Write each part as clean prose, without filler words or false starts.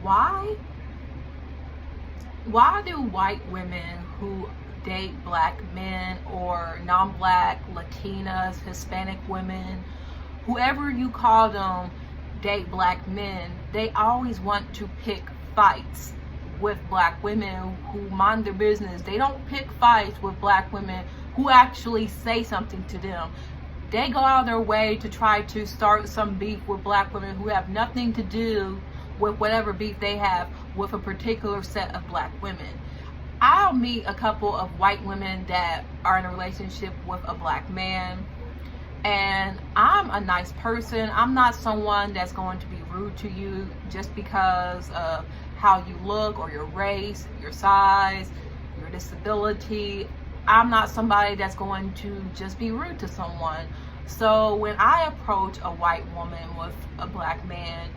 why why do white women who date black men or non-black, Latinas, Hispanic women, whoever you call them, date black men, they always want to pick fights with black women who mind their business. They don't pick fights with black women who actually say something to them. They go out of their way to try to start some beef with black women who have nothing to do with whatever beef they have with a particular set of black women. I'll meet a couple of white women that are in a relationship with a black man, and I'm a nice person. I'm not someone that's going to be rude to you just because of how you look or your race, your size, your disability. I'm not somebody that's going to just be rude to someone. So when I approach a white woman with a black man,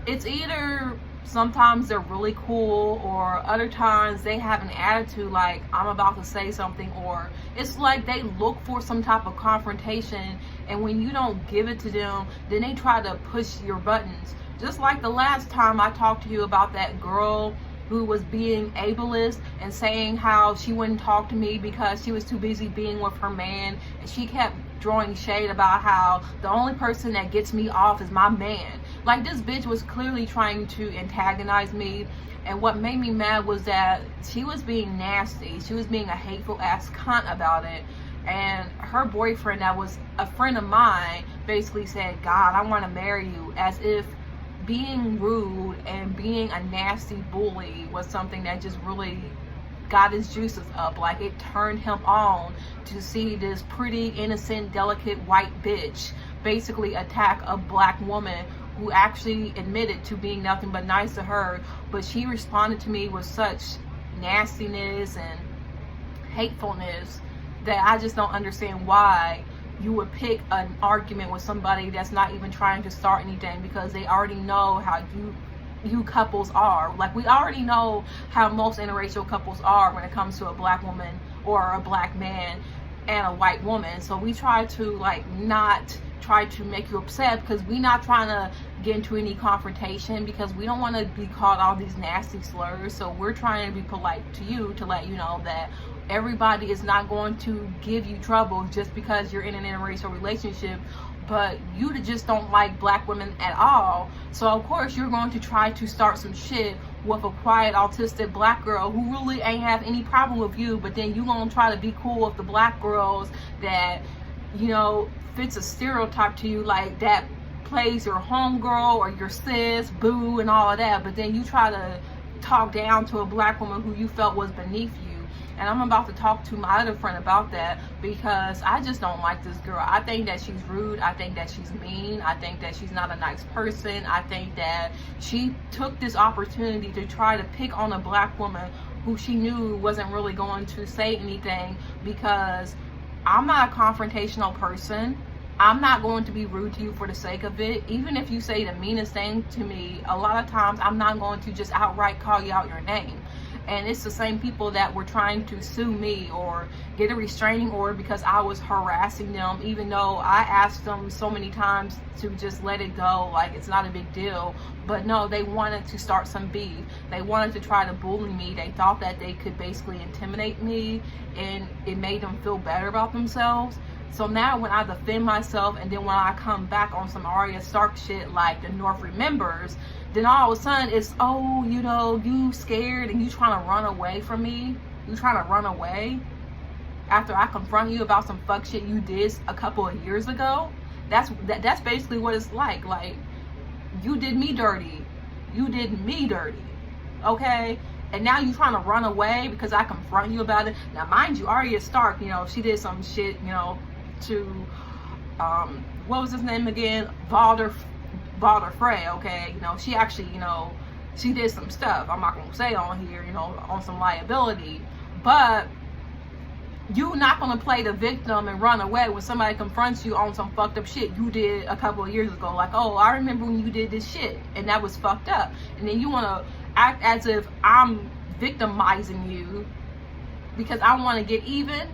it's either sometimes they're really cool, or other times they have an attitude like I'm about to say something, or it's like they look for some type of confrontation, and when you don't give it to them, then they try to push your buttons. Just like the last time I talked to you about that girl who was being ableist and saying how she wouldn't talk to me because she was too busy being with her man, and she kept throwing shade about how the only person that gets me off is my man. Like, this bitch was clearly trying to antagonize me, and what made me mad was that she was being nasty. She was being a hateful ass cunt about it, and her boyfriend that was a friend of mine basically said, God, I want to marry you, as if being rude and being a nasty bully was something that just really got his juices up. Like, it turned him on to see this pretty, innocent, delicate white bitch basically attack a black woman who actually admitted to being nothing but nice to her, but she responded to me with such nastiness and hatefulness that I just don't understand why you would pick an argument with somebody that's not even trying to start anything, because they already know how you couples are. Like, we already know how most interracial couples are when it comes to a black woman or a black man and a white woman. So we try to not try to make you upset, because we're not trying to get into any confrontation, because we don't want to be called all these nasty slurs. So we're trying to be polite to you, to let you know that everybody is not going to give you trouble just because you're in an interracial relationship, but you just don't like black women at all. So of course you're going to try to start some shit with a quiet autistic black girl who really ain't have any problem with you, but then you gonna try to be cool with the black girls that, you know, fits a stereotype to you, like that plays your homegirl or your sis, boo, and all of that, but then you try to talk down to a black woman who you felt was beneath you. And I'm about to talk to my other friend about that, because I just don't like this girl. I think that she's rude. I think that she's mean. I think that she's not a nice person. I think that she took this opportunity to try to pick on a black woman who she knew wasn't really going to say anything, because I'm not a confrontational person. I'm not going to be rude to you for the sake of it. Even if you say the meanest thing to me, a lot of times I'm not going to just outright call you out your name. And it's the same people that were trying to sue me or get a restraining order because I was harassing them, even though I asked them so many times to just let it go, like it's not a big deal. But no, they wanted to start some beef. They wanted to try to bully me. They thought that they could basically intimidate me, and it made them feel better about themselves. So now when I defend myself, and then when I come back on some Arya Stark shit like the North remembers, then all of a sudden it's, oh, you know, you scared and you trying to run away from me. You trying to run away after I confront you about some fuck shit you did a couple of years ago. That's basically what it's like. Like, you did me dirty. You did me dirty. Okay? And now you trying to run away because I confront you about it. Now, mind you, Arya Stark, you know, she did some shit, you know, to, what was his name again? Balder Frey, okay? You know, she actually, you know, she did some stuff. I'm not going to say on here, you know, on some liability. But you not going to play the victim and run away when somebody confronts you on some fucked up shit you did a couple of years ago. Like, oh, I remember when you did this shit and that was fucked up. And then you want to act as if I'm victimizing you because I want to get even?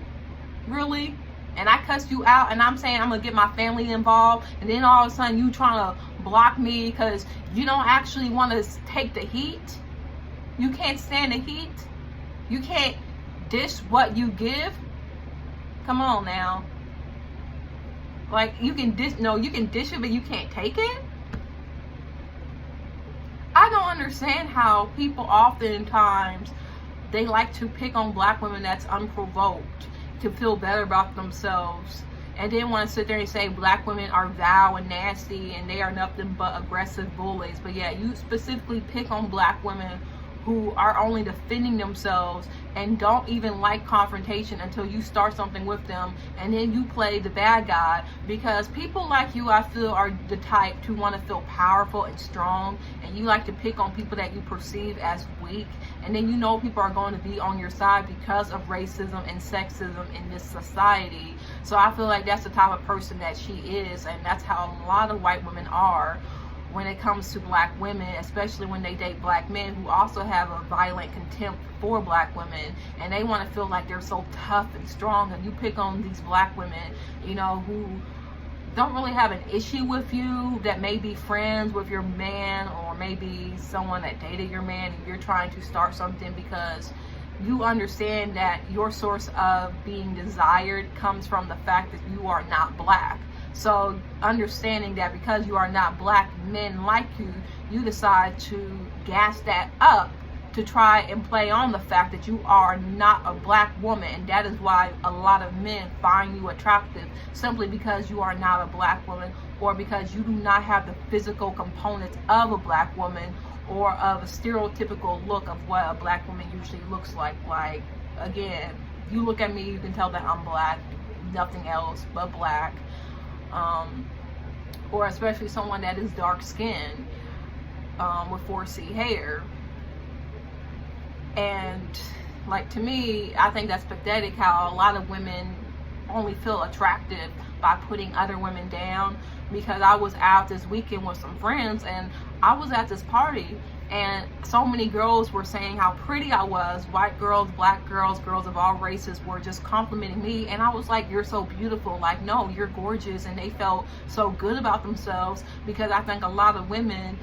Really? And I cussed you out and I'm saying I'm going to get my family involved, and then all of a sudden you trying to block me because you don't actually want to take the heat. You can't stand the heat. You can't dish what you give. Come on now. Like, you can dish, no, you can dish it, but you can't take it. I don't understand how people oftentimes, they like to pick on black women that's unprovoked to feel better about themselves, and then want to sit there and say black women are vile and nasty and they are nothing but aggressive bullies. But yeah, you specifically pick on black women who are only defending themselves and don't even like confrontation until you start something with them, and then you play the bad guy. Because people like you, I feel, are the type to want to feel powerful and strong, and you like to pick on people that you perceive as weak, and then you know people are going to be on your side because of racism and sexism in this society. So I feel like that's the type of person that she is, and that's how a lot of white women are when it comes to black women, especially when they date black men who also have a violent contempt for black women, and they want to feel like they're so tough and strong. And you pick on these black women, you know, who don't really have an issue with you, that may be friends with your man, or maybe someone that dated your man, and you're trying to start something because you understand that your source of being desired comes from the fact that you are not black. So understanding that because you are not black, men like you, you decide to gas that up to try and play on the fact that you are not a black woman. And that is why a lot of men find you attractive, simply because you are not a black woman, or because you do not have the physical components of a black woman, or of a stereotypical look of what a black woman usually looks like. Like, again, you look at me, you can tell that I'm black, nothing else but black. Or especially someone that is dark skinned, with 4C hair. And like, to me, I think that's pathetic how a lot of women only feel attractive by putting other women down. Because I was out this weekend with some friends, and I was at this party, and so many girls were saying how pretty I was. White girls, black girls, girls of all races were just complimenting me, and I was like, you're so beautiful. Like, no, you're gorgeous. And they felt so good about themselves, because I think a lot of women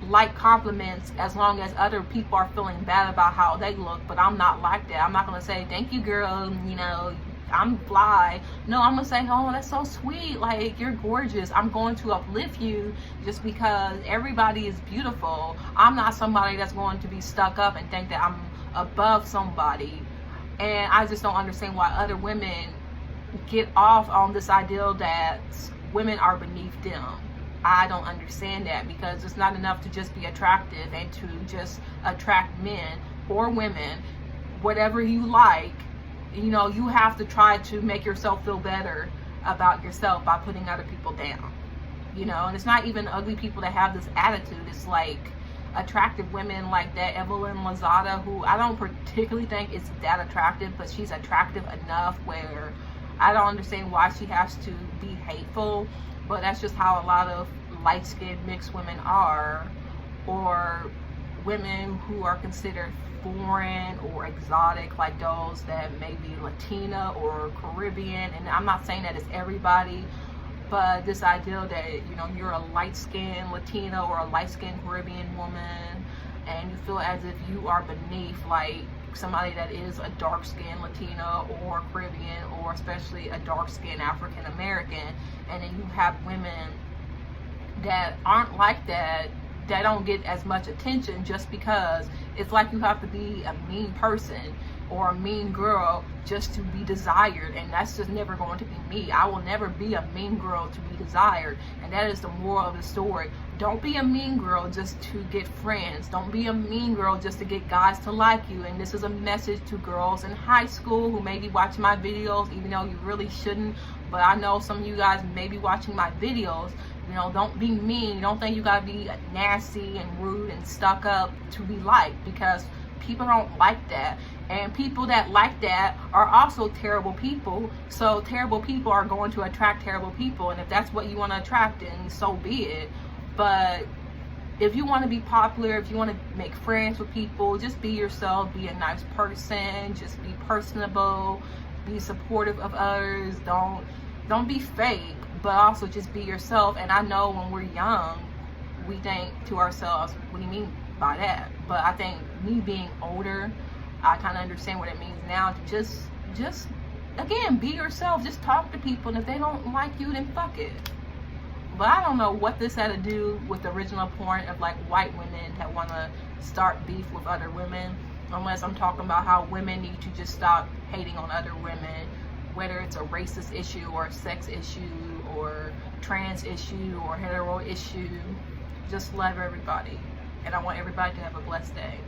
like compliments as long as other people are feeling bad about how they look. But I'm not like that. I'm not going to say, thank you, girl, you know, I'm fly. No, I'm gonna say, oh, that's so sweet, like, you're gorgeous. I'm going to uplift you, just because everybody is beautiful. I'm not somebody that's going to be stuck up and think that I'm above somebody. And I just don't understand why other women get off on this ideal that women are beneath them. I don't understand that, because it's not enough to just be attractive and to just attract men or women, whatever you like. You know, you have to try to make yourself feel better about yourself by putting other people down. You know, and it's not even ugly people that have this attitude. It's like attractive women like that Evelyn Lozada, who I don't particularly think is that attractive, but she's attractive enough where I don't understand why she has to be hateful. But that's just how a lot of light-skinned mixed women are, or women who are considered foreign or exotic, like those that may be Latina or Caribbean. And I'm not saying that it's everybody, but this idea that, you know, you're a light-skinned Latina or a light-skinned Caribbean woman, and you feel as if you are beneath like somebody that is a dark-skinned Latina or Caribbean, or especially a dark-skinned African American. And then you have women that aren't like that, that don't get as much attention, just because it's like you have to be a mean person or a mean girl just to be desired. And that's just never going to be me. I will never be a mean girl to be desired. And that is the moral of the story. Don't be a mean girl just to get friends. Don't be a mean girl just to get guys to like you. And this is a message to girls in high school who may be watching my videos, even though you really shouldn't. But I know some of you guys may be watching my videos. You know, don't be mean. Don't think you gotta be nasty and rude and stuck up to be liked, because people don't like that. And people that like that are also terrible people. So terrible people are going to attract terrible people. And if that's what you want to attract, then so be it. But if you want to be popular, if you want to make friends with people, just be yourself. Be a nice person. Just be personable. Be supportive of others. Don't be fake. but also just be yourself. And I know when we're young, we think to ourselves, what do you mean by that? But I think me being older, I kind of understand what it means now to just again, be yourself. Just talk to people, and if they don't like you, then fuck it. But I don't know what this had to do with the original point of like white women that want to start beef with other women, unless I'm talking about how women need to just stop hating on other women, whether it's a racist issue or a sex issue or trans issue or hetero issue. Just love everybody, and I want everybody to have a blessed day.